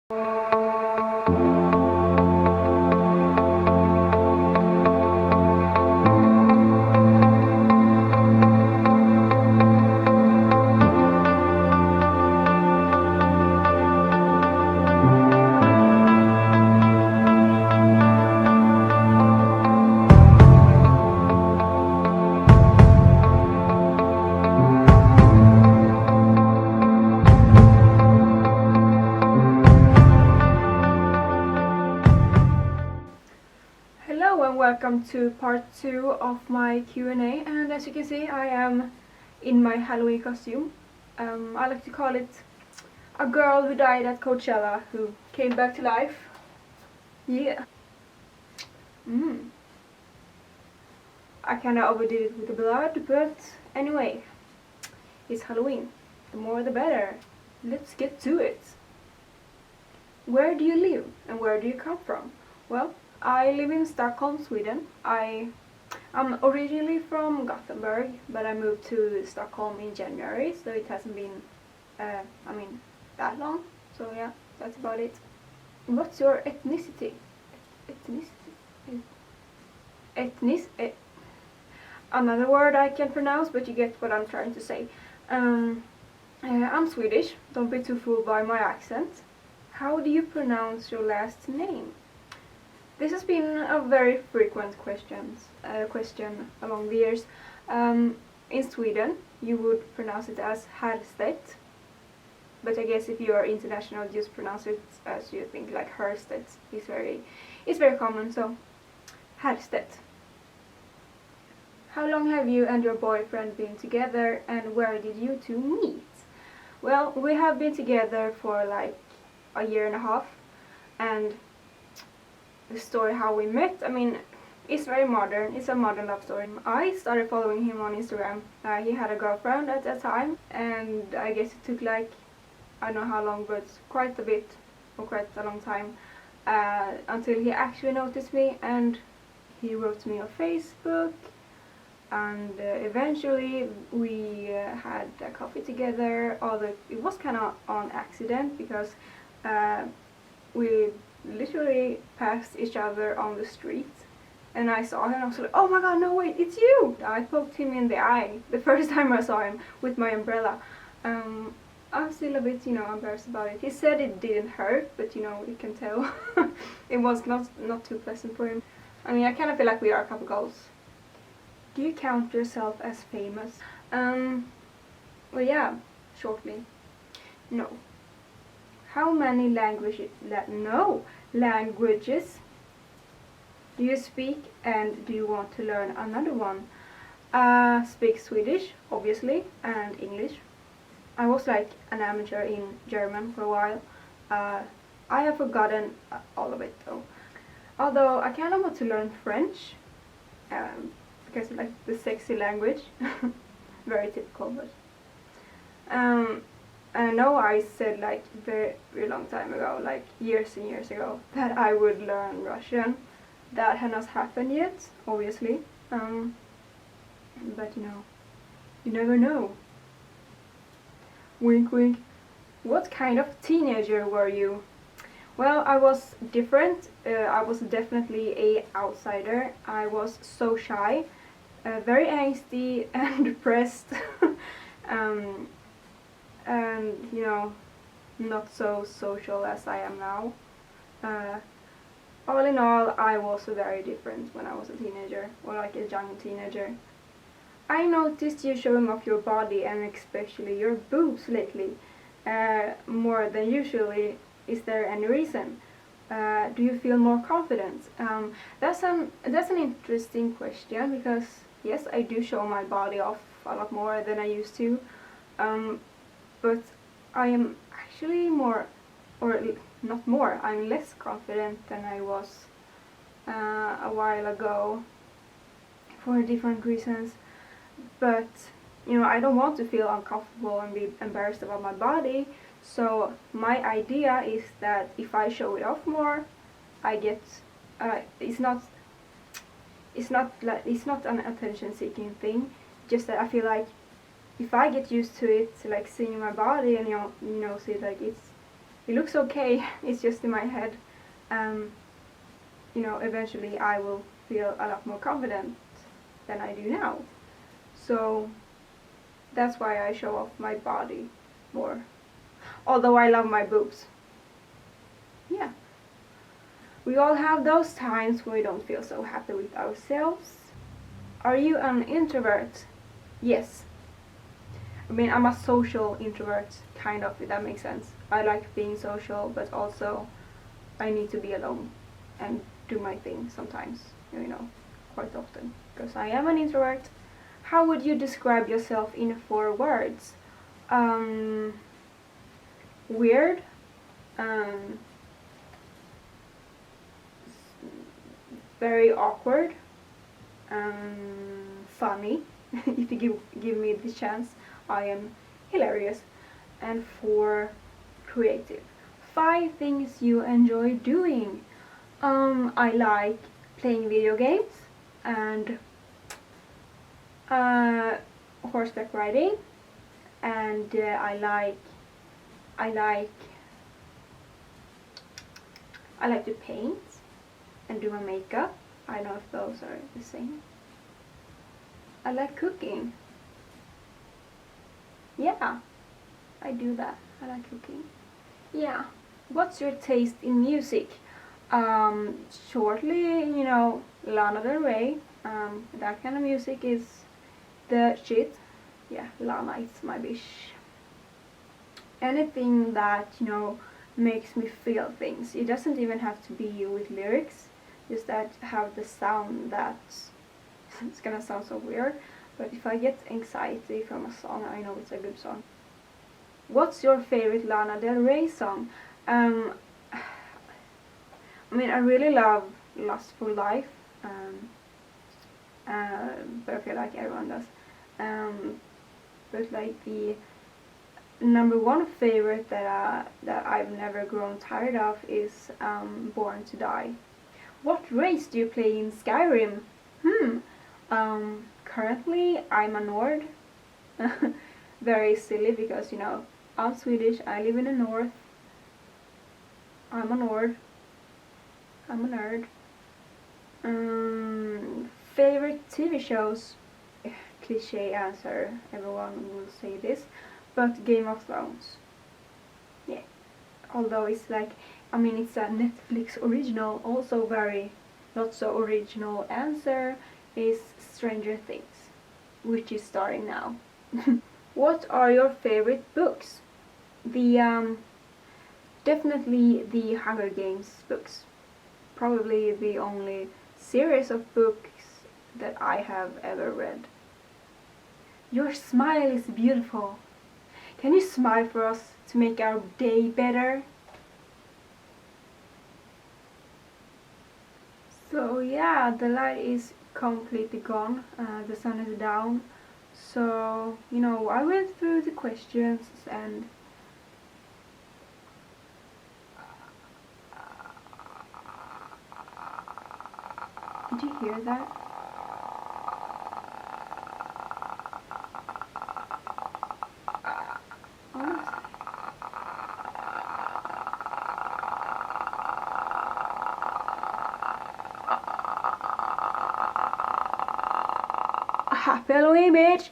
Hello and welcome to part 2 of my Q&A, and as you can see I am in my Halloween costume. I like to call it a girl who died at Coachella who came back to life. Yeah. I kinda overdid it with the blood, but anyway, it's Halloween. The more the better. Let's get to it. Where do you live and where do you come from? Well, I live in Stockholm, Sweden. I'm originally from Gothenburg, but I moved to Stockholm in January, so it hasn't been, that long. So yeah, that's about it. What's your ethnicity? Another word I can't pronounce, but you get what I'm trying to say. I'm Swedish. Don't be too fooled by my accent. How do you pronounce your last name? This has been a very frequent question along the years. In Sweden, you would pronounce it as Herrstedt, but I guess if you are international, just pronounce it as you think, like Herrstedt. It's very common, so Herrstedt. How long have you and your boyfriend been together, and where did you two meet? Well, we have been together for like a year and a half, and the story how we met, it's very modern. It's a modern love story. I started following him on Instagram. He had a girlfriend at that time, and I guess it took like, I don't know how long, but quite a long time until he actually noticed me, and he wrote to me on Facebook, and eventually we had a coffee together, although it was kind of on accident because we literally passed each other on the street, and I saw him and I was like, oh my god, no wait, it's you! I poked him in the eye the first time I saw him with my umbrella. I'm still a bit, embarrassed about it. He said it didn't hurt, but you can tell it was not too pleasant for him. I kind of feel like we are a couple goals. Do you count yourself as famous? Well, yeah, shortly. No. How many languages do you speak, and do you want to learn another one? Speak Swedish, obviously, and English. I was like an amateur in German for a while. I have forgotten all of it though. Although I kind of want to learn French, because I like the sexy language. Very typical, but I know I said like very long time ago, like years and years ago, that I would learn Russian. That has not happened yet, obviously. But you never know. Wink wink. What kind of teenager were you? Well, I was different. I was definitely an outsider. I was so shy, very angsty and depressed. And not so social as I am now. All in all, I was very different when I was a teenager, or like a young teenager. I noticed you showing off your body, and especially your boobs lately, more than usually. Is there any reason? Do you feel more confident? That's an interesting question, because yes, I do show my body off a lot more than I used to. But I am actually I'm less confident than I was a while ago, for different reasons. But I don't want to feel uncomfortable and be embarrassed about my body, so my idea is that if I show it off more, I get it's not an attention-seeking thing, just that I feel like if I get used to it, like seeing my body and see like it looks okay. It's just in my head. You know, eventually I will feel a lot more confident than I do now. So that's why I show off my body more. Although I love my boobs. Yeah. We all have those times when we don't feel so happy with ourselves. Are you an introvert? Yes. I mean, I'm a social introvert, kind of, if that makes sense. I like being social, but also I need to be alone and do my thing sometimes, you know, quite often. Because I am an introvert. How would you describe yourself in 4 words? Weird. Very awkward. Funny. If you give me the chance, I am hilarious. And 4, creative. 5 things you enjoy doing. I like playing video games and horseback riding, and I like to paint and do my makeup. I don't know if those are the same. I like cooking. Yeah, I do that. I like cooking. Yeah. What's your taste in music? Shortly, you know, Lana Del Rey. That kind of music is the shit. Yeah, Lana is my bitch. Anything that, you know, makes me feel things. It doesn't even have to be with lyrics. Just that have the sound that it's gonna sound so weird, but if I get anxiety from a song, I know it's a good song. What's your favorite Lana Del Rey song? I mean, I really love Lustful Life, but I feel like everyone does. But like the number 1 favorite that I've never grown tired of is Born to Die. What race do you play in Skyrim? Currently I'm a Nord. Very silly because, you know, I'm Swedish, I live in the north. I'm a Nord. I'm a nerd. Favorite TV shows? Cliche answer, everyone will say this, but Game of Thrones. Yeah. Although it's like, I mean, it's a Netflix original, also very not so original answer is Stranger Things, which is starting now. What are your favorite books? The definitely the Hunger Games books. Probably the only series of books that I have ever read. Your smile is beautiful. Can you smile for us to make our day better? So yeah, the light is completely gone, the sun is down. So, you know, I went through the questions and did you hear that? Honestly. Happy Halloween, bitch!